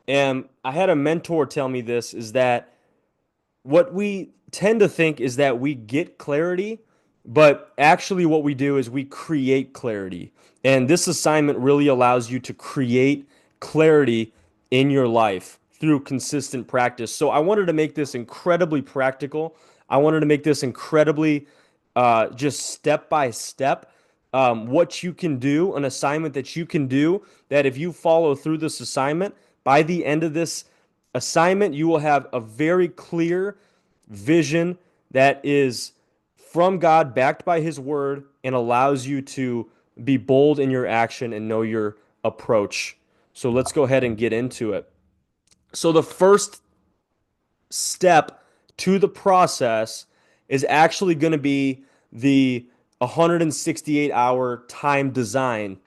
And I had a mentor tell me this is that what we tend to think is that we get clarity, but actually what we do is we create clarity. And this assignment really allows you to create clarity in your life through consistent practice. So I wanted to make this incredibly practical. I wanted to make this incredibly just step by step. What you can do, an assignment that you can do, that if you follow through this assignment, by the end of this assignment, you will have a very clear vision that is from God, backed by His word, and allows you to be bold in your action and know your approach. So let's go ahead and get into it. So, the first step to the process is actually going to be the 168-hour time design.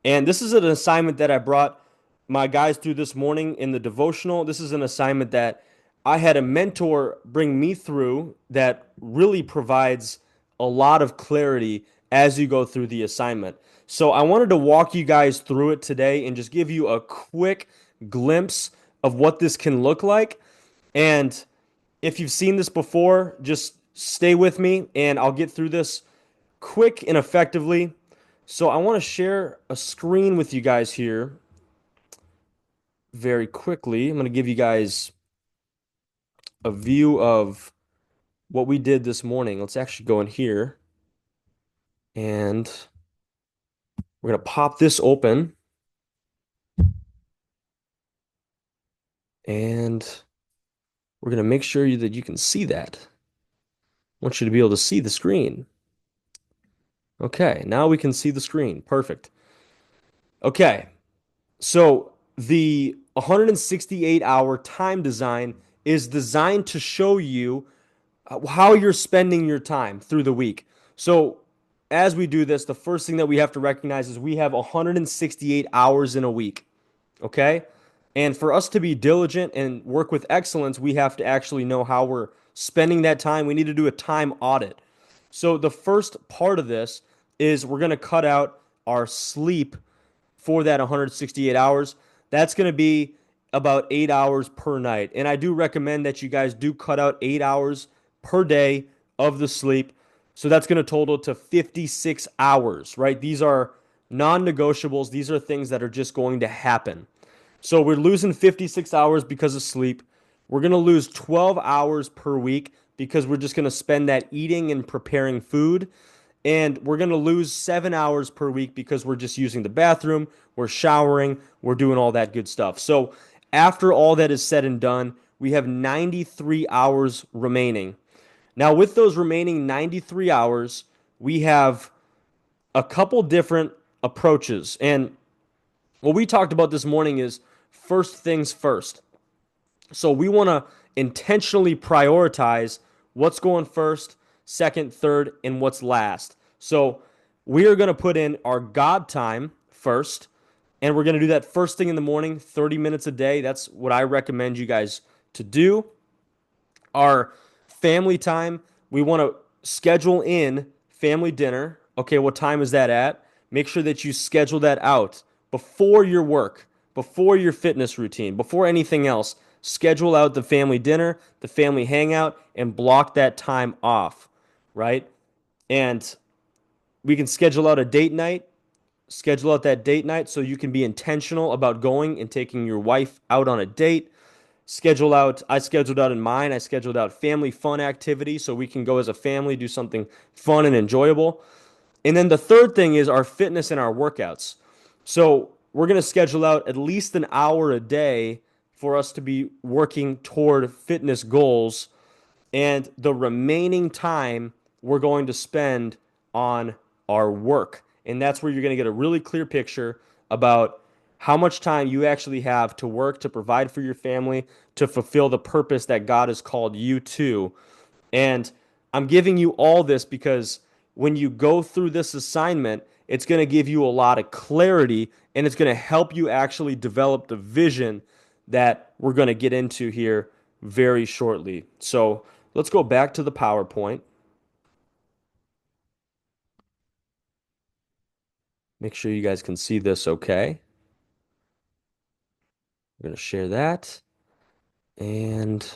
And this is an assignment that I brought my guys through this morning in the devotional. This is an assignment that I had a mentor bring me through that really provides a lot of clarity as you go through the assignment. So I wanted to walk you guys through it today and just give you a quick glimpse of what this can look like. And if you've seen this before, just stay with me and I'll get through this quick and effectively. So I want to share a screen with you guys here very quickly. I'm going to give you guys a view of what we did this morning. Let's actually go in here and we're going to pop this open and we're going to make sure that you can see that. I want you to be able to see the screen. Okay, now we can see the screen. Perfect. Okay, so the 168-hour time design is designed to show you how you're spending your time through the week. So, as we do this, the first thing that we have to recognize is we have 168 hours in a week. Okay. And for us to be diligent and work with excellence, we have to actually know how we're spending that time. We need to do a time audit. So, the first part of this is we're going to cut out our sleep for that 168 hours. That's going to be about 8 hours per night. And I do recommend that you guys do cut out 8 hours per day of the sleep. So that's going to total to 56 hours, right? These are non negotiables. These are things that are just going to happen. So we're losing 56 hours because of sleep. We're going to lose 12 hours per week because we're just going to spend that eating and preparing food. And we're going to lose 7 hours per week because we're just using the bathroom, we're showering, we're doing all that good stuff. So, after all that is said and done, we have 93 hours remaining. Now, with those remaining 93 hours, we have a couple different approaches. And what we talked about this morning is first things first. So, we want to intentionally prioritize what's going first, second, third, and what's last. So we are going to put in our God time first, and we're going to do that first thing in the morning, 30 minutes a day. That's what I recommend you guys to do. Our family time, we want to schedule in family dinner. Okay, what time is that at? Make sure that you schedule that out before your work, before your fitness routine, before anything else. Schedule out the family dinner, the family hangout, and block that time off, right? And we can schedule out a date night, schedule out that date night so you can be intentional about going and taking your wife out on a date. I scheduled out in mine, I scheduled out family fun activity so we can go as a family, do something fun and enjoyable. And then the third thing is our fitness and our workouts. So we're going to schedule out at least an hour a day for us to be working toward fitness goals. And the remaining time we're going to spend on our work. And that's where you're going to get a really clear picture about how much time you actually have to work, to provide for your family, to fulfill the purpose that God has called you to. And I'm giving you all this because when you go through this assignment, it's going to give you a lot of clarity and it's going to help you actually develop the vision that we're going to get into here very shortly. So let's go back to the PowerPoint. Make sure you guys can see this okay. We're going to share that. And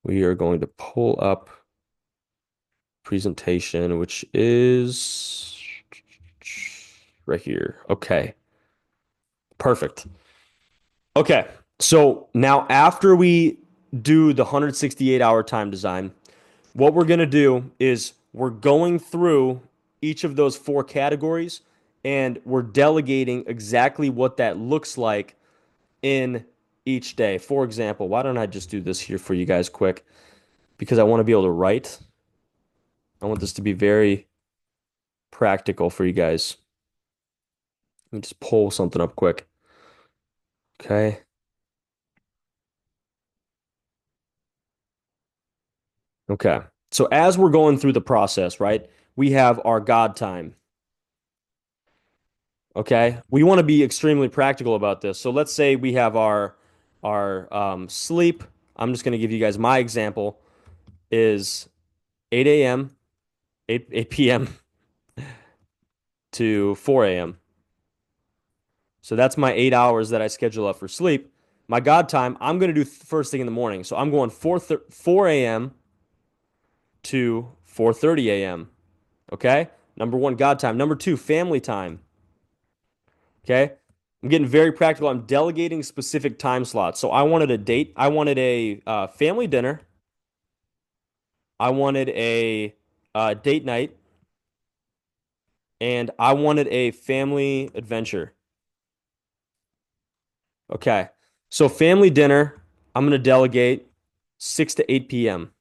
we are going to pull up presentation, which is right here. Okay, perfect. Okay, so now after we do the 168-hour time design, what we're going to do is we're going through each of those four categories and we're delegating exactly what that looks like in each day. For example, why don't I just do this here for you guys quick? Because I want to be able to write. I want this to be very practical for you guys. Let me just pull something up quick. Okay. Okay. So as we're going through the process, right, we have our God time. Okay. We want to be extremely practical about this. So let's say we have our sleep. I'm just going to give you guys my example is 8 a.m., 8 p.m. to 4 a.m. So that's my 8 hours that I schedule up for sleep. My God time, I'm going to do first thing in the morning. So I'm going 4 a.m. to 4:30 a.m. Okay? Number one, God time. Number two, family time. Okay? I'm getting very practical. I'm delegating specific time slots. So I wanted a date. I wanted a family dinner. I wanted a date night. And I wanted a family adventure. Okay. So family dinner, I'm going to delegate 6 to 8 p.m.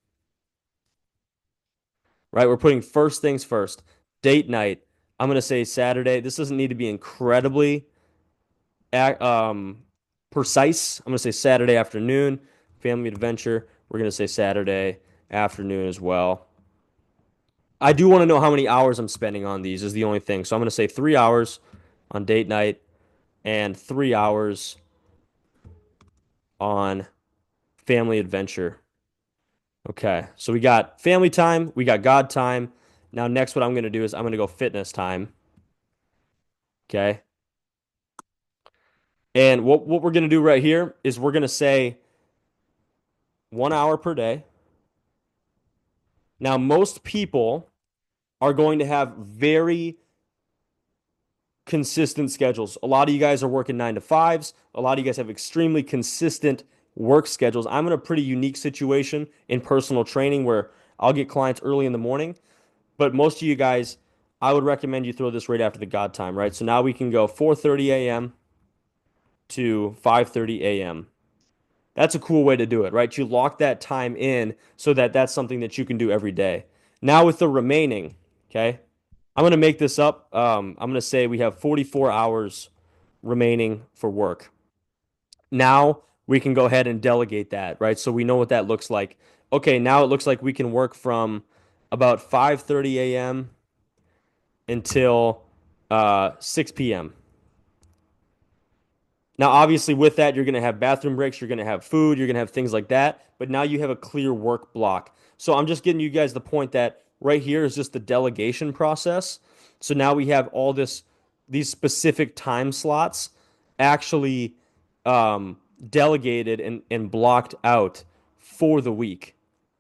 Right? We're putting first things first. Date night, I'm going to say Saturday. This doesn't need to be incredibly um, precise. I'm going to say Saturday afternoon. Family adventure, we're going to say Saturday afternoon as well. I do want to know how many hours I'm spending on these, is the only thing. So I'm going to say 3 hours on date night and 3 hours on family adventure. Okay, so we got family time, we got God time. Now, next, what I'm going to do is I'm going to go fitness time. Okay. And what we're going to do right here is we're going to say 1 hour per day. Now, most people are going to have very consistent schedules. A lot of you guys are working 9 to 5s. A lot of you guys have extremely consistent work schedules. I'm in a pretty unique situation in personal training where I'll get clients early in the morning, but most of you guys, I would recommend you throw this right after the God time, right? So now we can go 4:30 a.m. to 5:30 a.m. That's a cool way to do it, right? You lock that time in so that that's something that you can do every day. Now with the remaining, okay? I'm going to make this up. I'm going to say we have 44 hours remaining for work. Now we can go ahead and delegate that, right? So we know what that looks like. Okay, now it looks like we can work from about 5:30 a.m. until 6 p.m. Now, obviously, with that, you're going to have bathroom breaks, you're going to have food, you're going to have things like that. But now you have a clear work block. So I'm just getting you guys the point that right here is just the delegation process. So now we have all these specific time slots actually delegated and blocked out for the week.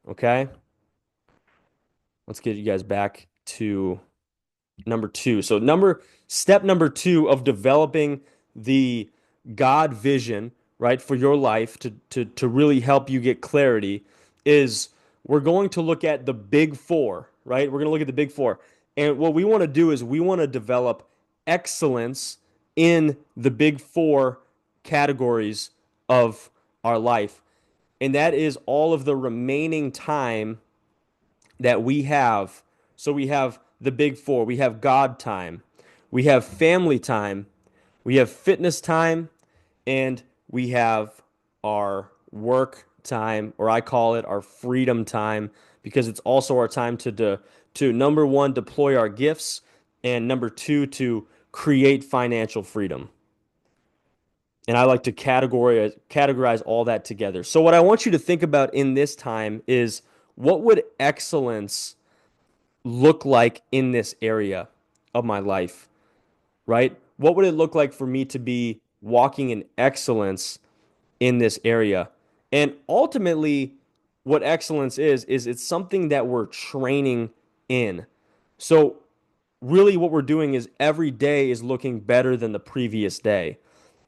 Okay, let's get you guys back to number two. So step number two of developing the God vision, right, for your life to really help you get clarity is we're going to look at the big four, right? We're going to look at the big four. And what we want to do is we want to develop excellence in the big four categories of our life. And that is all of the remaining time that we have. So we have the big four. We have God time, we have family time, we have fitness time, and we have our work time, or I call it our freedom time, because it's also our time to number one, deploy our gifts, and number two, to create financial freedom. And I like to categorize all that together. So what I want you to think about in this time is what would excellence look like in this area of my life, right? What would it look like for me to be walking in excellence in this area. And ultimately, what excellence is it's something that we're training in. So, really, what we're doing is every day is looking better than the previous day.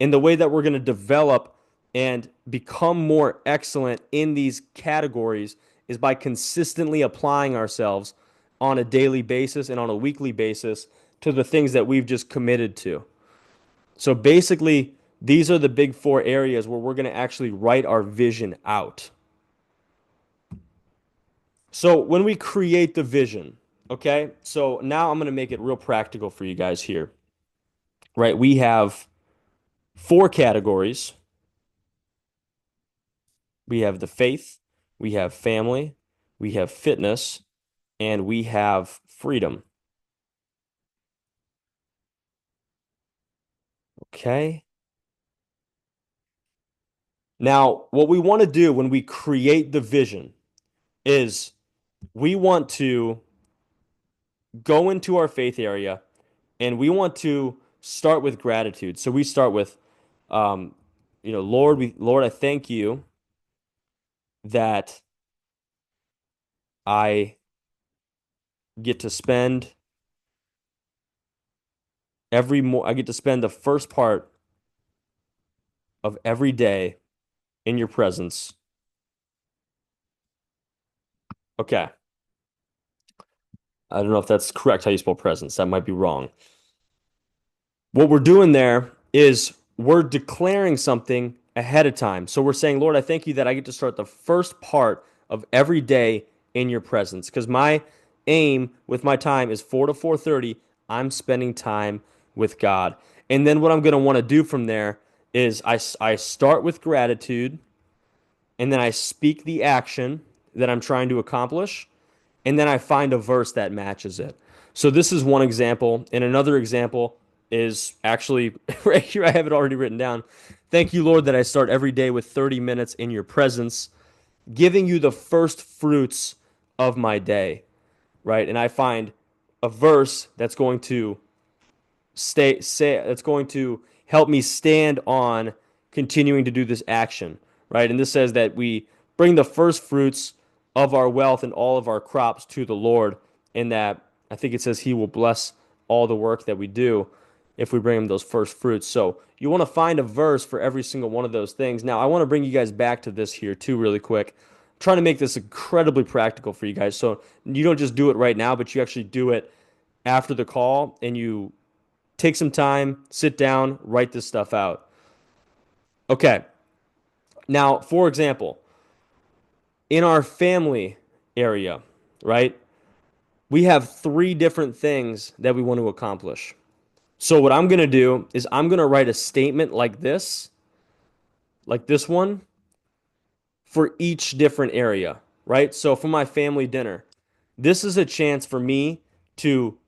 And the way that we're going to develop and become more excellent in these categories is by consistently applying ourselves on a daily basis and on a weekly basis to the things that we've just committed to. So basically, these are the big four areas where we're going to actually write our vision out. So when we create the vision, okay, so now I'm going to make it real practical for you guys here, right? We have four categories. We have the faith, we have family, we have fitness, and we have freedom. Okay. Now, what we want to do when we create the vision is we want to go into our faith area and we want to start with gratitude. So we start with, um, Lord, I thank you that I get to spend I get to spend the first part of every day in your presence. Okay. I don't know if that's correct how you spell presence. That might be wrong. What we're doing there is we're declaring something ahead of time. So we're saying, Lord, I thank you that I get to start the first part of every day in your presence. Because my aim with my time is 4 to 4:30. I'm spending time with God. And then what I'm going to want to do from there is I start with gratitude and then I speak the action that I'm trying to accomplish and then I find a verse that matches it. So this is one example, and another example is actually right here. I have it already written down. Thank you, Lord, that I start every day with 30 minutes in your presence, giving you the first fruits of my day, right? And I find a verse that's going to that's going to help me stand on continuing to do this action, right? And this says that we bring the first fruits of our wealth and all of our crops to the Lord, and that I think it says He will bless all the work that we do if we bring Him those first fruits. So you want to find a verse for every single one of those things. Now, I want to bring you guys back to this here too, really quick. I'm trying to make this incredibly practical for you guys. So you don't just do it right now, but you actually do it after the call and you take some time, sit down, write this stuff out. Okay. Now, for example, in our family area, right, we have three different things that we want to accomplish. So, what I'm going to do is I'm going to write a statement like this one, for each different area, right? So, for my family dinner, this is a chance for me to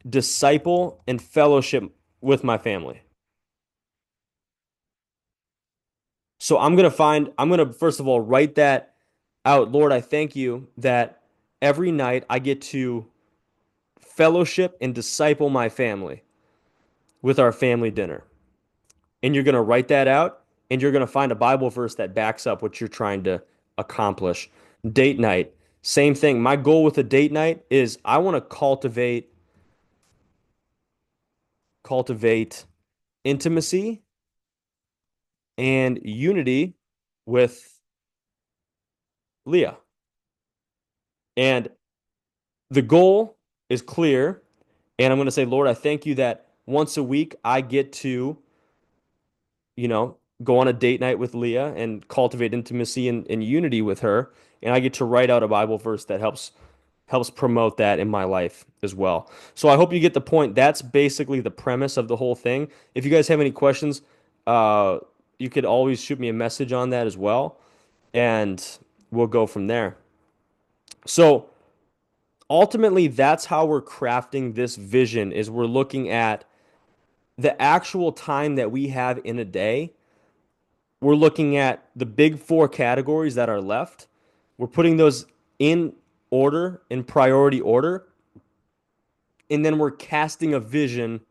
disciple and fellowship with my family. So I'm going to first of all write that out. Lord, I thank you that every night I get to fellowship and disciple my family with our family dinner. And you're going to write that out and you're going to find a Bible verse that backs up what you're trying to accomplish. Date night, same thing. My goal with a date night is I want to cultivate intimacy and unity with Leah. And the goal is clear. And I'm going to say, Lord, I thank you that once a week I get to, go on a date night with Leah and cultivate intimacy and unity with her. And I get to write out a Bible verse that helps promote that in my life as well. So I hope you get the point. That's basically the premise of the whole thing. If you guys have any questions, uh, you could always shoot me a message on that as well, and we'll go from there. So ultimately, that's how we're crafting this vision is we're looking at the actual time that we have in a day. We're looking at the big four categories that are left. We're putting those in order, in priority order, and then we're casting a vision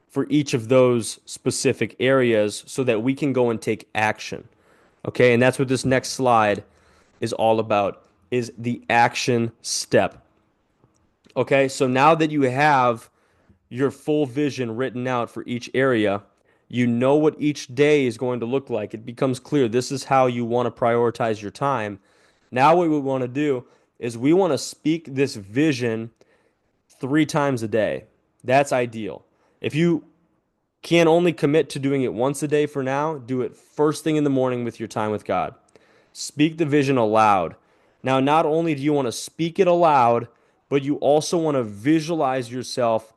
for each of those specific areas so that we can go and take action. Okay, and that's what this next slide is all about is the action step. Okay, so now that you have your full vision written out for each area, you know what each day is going to look like. It becomes clear this is how you want to prioritize your time. Now, what we want to do is we want to speak this vision 3 times a day. That's ideal. If you can only commit to doing it once a day for now, do it first thing in the morning with your time with God. Speak the vision aloud. Now, not only do you want to speak it aloud, but you also want to visualize yourself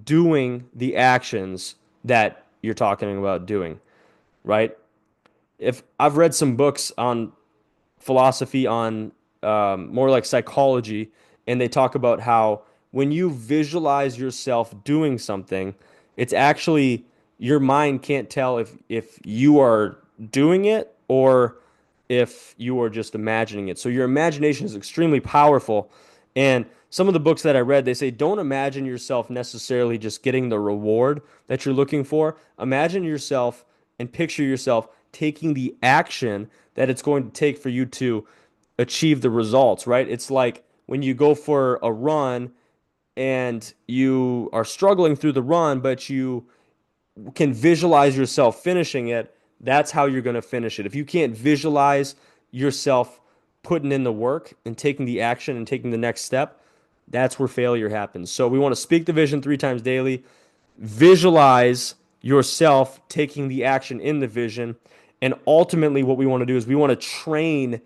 doing the actions that you're talking about doing, right? If I've read some books on philosophy on more like psychology, and they talk about how when you visualize yourself doing something, it's actually your mind can't tell if you are doing it or if you are just imagining it. So your imagination is extremely powerful. And some of the books that I read, they say don't imagine yourself necessarily just getting the reward that you're looking for. Imagine yourself and picture yourself taking the action that it's going to take for you to achieve the results, right? It's like when you go for a run and you are struggling through the run, but you can visualize yourself finishing it, that's how you're going to finish it. If you can't visualize yourself putting in the work and taking the action and taking the next step, that's where failure happens. So we want to speak the vision 3 times daily, visualize yourself taking the action in the vision, and ultimately what we want to do is we want to train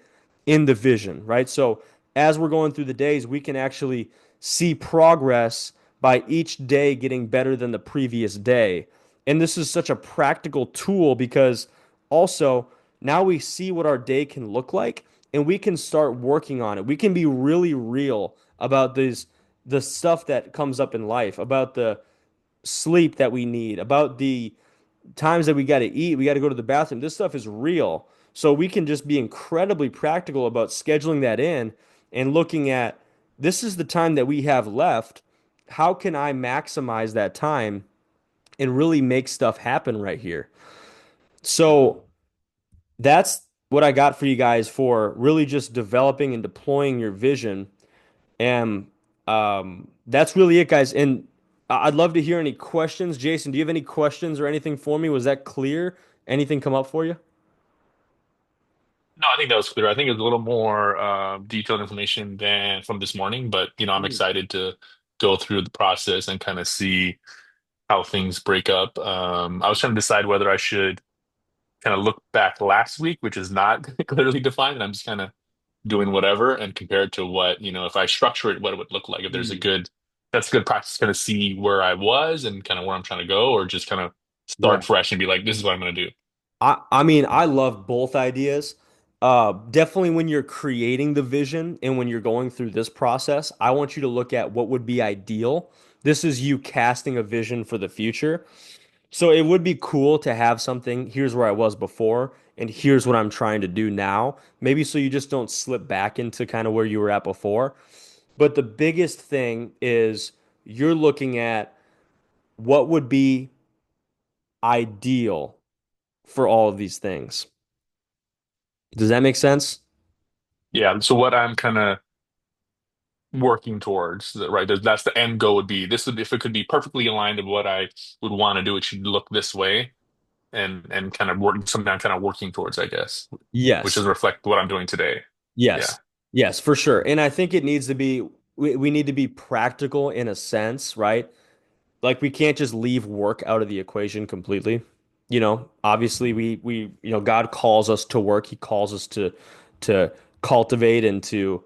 in the vision, right? So as we're going through the days, we can actually see progress by each day getting better than the previous day. And this is such a practical tool because also now we see what our day can look like and we can start working on it. We can be really real about the stuff that comes up in life, about the sleep that we need, about the times that we got to eat, we got to go to the bathroom. This stuff is real. So we can just be incredibly practical about scheduling that in and looking at this is the time that we have left. How can I maximize that time and really make stuff happen right here? So that's what I got for you guys for really just developing and deploying your vision. And that's really it, guys. And I'd love to hear any questions. Jason, do you have any questions or anything for me? Was that clear? Anything come up for you? No, I think that was clear. I think it's a little more detailed information than from this morning, but I'm Mm. excited to go through the process and kind of see how things break up. I was trying to decide whether I should kind of look back last week, which is not clearly defined, and I'm just kind of doing whatever and compare it to what, if I structure it, what it would look like. If there's Mm. that's good practice, kind of see where I was and kind of where I'm trying to go, or just kind of Yeah. start fresh and be like, this is what I'm going to do. I mean, I love both ideas. Definitely when you're creating the vision and when you're going through this process, I want you to look at what would be ideal. This is you casting a vision for the future. So it would be cool to have something, here's where I was before, and here's what I'm trying to do now. Maybe so you just don't slip back into kind of where you were at before. But the biggest thing is you're looking at what would be ideal for all of these things. Does that make sense? Yeah. So what I'm kind of working towards, right? That's the end goal would be this would if it could be perfectly aligned with what I would want to do, it should look this way and kind of work something I'm kind of working towards, I guess, which Yes. is reflect what I'm doing today. Yeah. Yes. Yes, for sure. And I think it needs to be, we need to be practical in a sense, right? Like we can't just leave work out of the equation completely. Obviously God calls us to work. He calls us to cultivate and to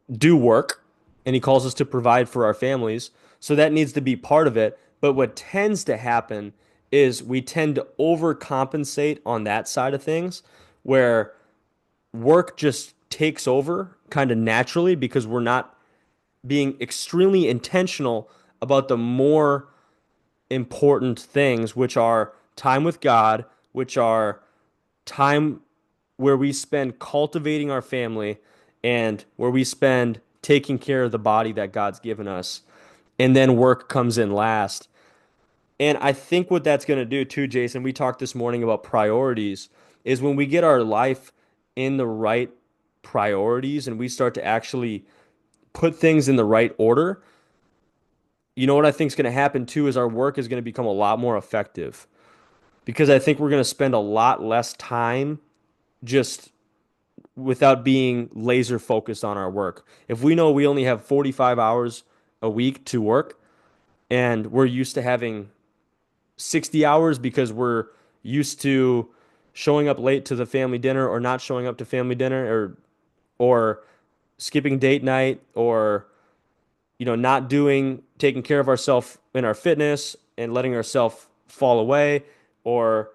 do work, and he calls us to provide for our families. So that needs to be part of it. But what tends to happen is we tend to overcompensate on that side of things where work just takes over kind of naturally because we're not being extremely intentional about the more important things, which are time with God, which are time where we spend cultivating our family and where we spend taking care of the body that God's given us. and then work comes in last. And I think what that's going to do too, Jason, we talked this morning about priorities, is when we get our life in the right priorities and we start to actually put things in the right order, you know what I think is going to happen too is our work is going to become a lot more effective because I think we're going to spend a lot less time just without being laser focused on our work. If we know we only have 45 hours a week to work and we're used to having 60 hours because we're used to showing up late to the family dinner or not showing up to family dinner or skipping date night or not doing taking care of ourselves in our fitness and letting ourselves fall away or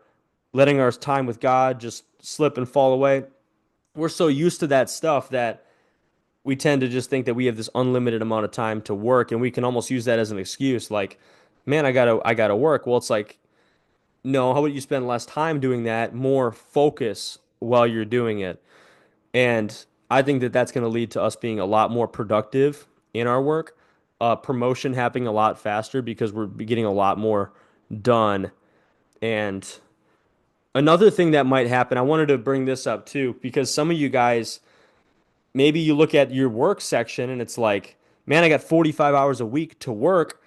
letting our time with God just slip and fall away. We're so used to that stuff that we tend to just think that we have this unlimited amount of time to work and we can almost use that as an excuse like, man, I gotta work. Well, it's like, no, how about you spend less time doing that, more focus while you're doing it? And I think that that's going to lead to us being a lot more productive in our work, promotion happening a lot faster because we're getting a lot more done. And another thing that might happen, I wanted to bring this up too, because some of you guys, maybe you look at your work section and it's like, man, I got 45 hours a week to work.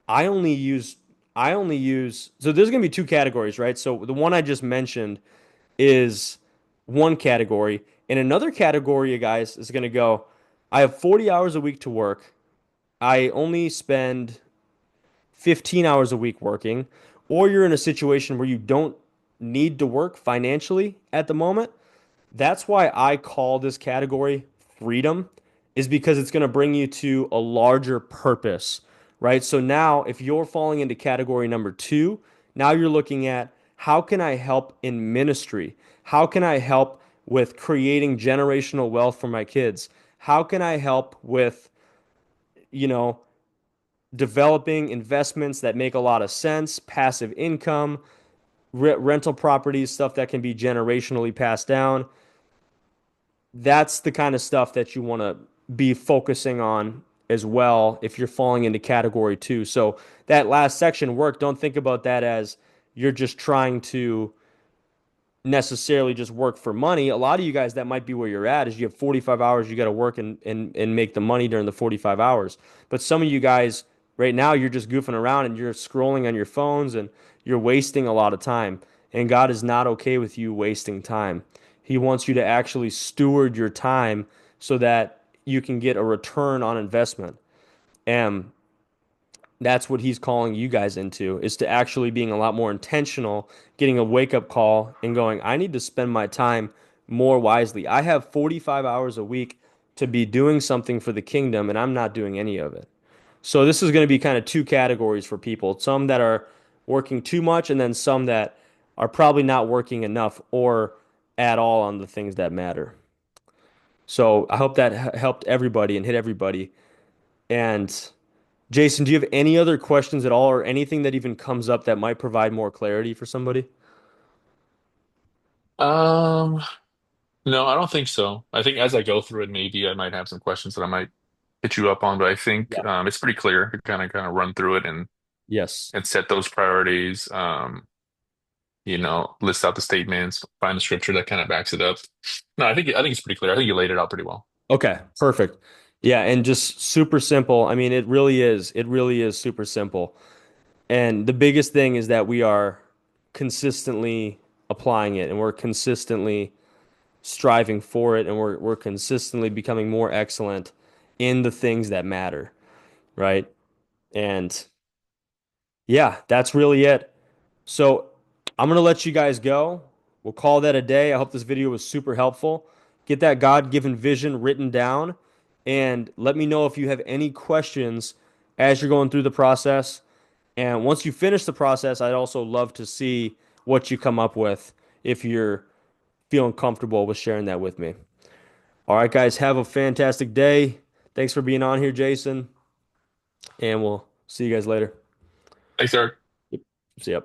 I only use, so there's going to be two categories, right? So the one I just mentioned is one category. And another category, you guys, is going to go, I have 40 hours a week to work. I only spend 15 hours a week working. Or you're in a situation where you don't need to work financially at the moment. That's why I call this category freedom, is because it's going to bring you to a larger purpose, right? So now, if you're falling into category number two, now you're looking at how can I help in ministry? How can I help with creating generational wealth for my kids? How can I help with, you know, developing investments that make a lot of sense, passive income, rental properties, stuff that can be generationally passed down? That's the kind of stuff that you want to be focusing on as well if you're falling into category two. So that last section work, don't think about that as you're just trying to necessarily just work for money. A lot of you guys, that might be where you're at, is you have 45 hours you got to work and make the money during the 45 hours. But some of you guys right now, you're just goofing around and you're scrolling on your phones and you're wasting a lot of time. And God is not okay with you wasting time. He wants you to actually steward your time so that you can get a return on investment. And that's what he's calling you guys into, is to actually being a lot more intentional, getting a wake up call and going, I need to spend my time more wisely. I have 45 hours a week to be doing something for the kingdom and I'm not doing any of it. So this is going to be kind of two categories for people, some that are working too much and then some that are probably not working enough or at all on the things that matter. So I hope that helped everybody and hit everybody. And Jason, do you have any other questions at all or anything that even comes up that might provide more clarity for somebody? Um, no, I don't think so. I think as I go through it, maybe I might have some questions that I might hit you up on, but I think Yeah. it's pretty clear to kind of run through it Yes. and set those priorities. List out the statements, find the scripture that kind of backs it up. No, I think it's pretty clear. I think you laid it out pretty well. Okay, perfect. Yeah, and just super simple. I mean, it really is. It really is super simple. And the biggest thing is that we are consistently applying it and we're consistently striving for it and we're consistently becoming more excellent in the things that matter, right? And yeah, that's really it. So I'm gonna let you guys go. We'll call that a day. I hope this video was super helpful. Get that God-given vision written down and let me know if you have any questions as you're going through the process. And once you finish the process, I'd also love to see what you come up with if you're feeling comfortable with sharing that with me. All right, guys, have a fantastic day. Thanks for being on here, Jason, and we'll see you guys later. Thanks, Eric. See ya.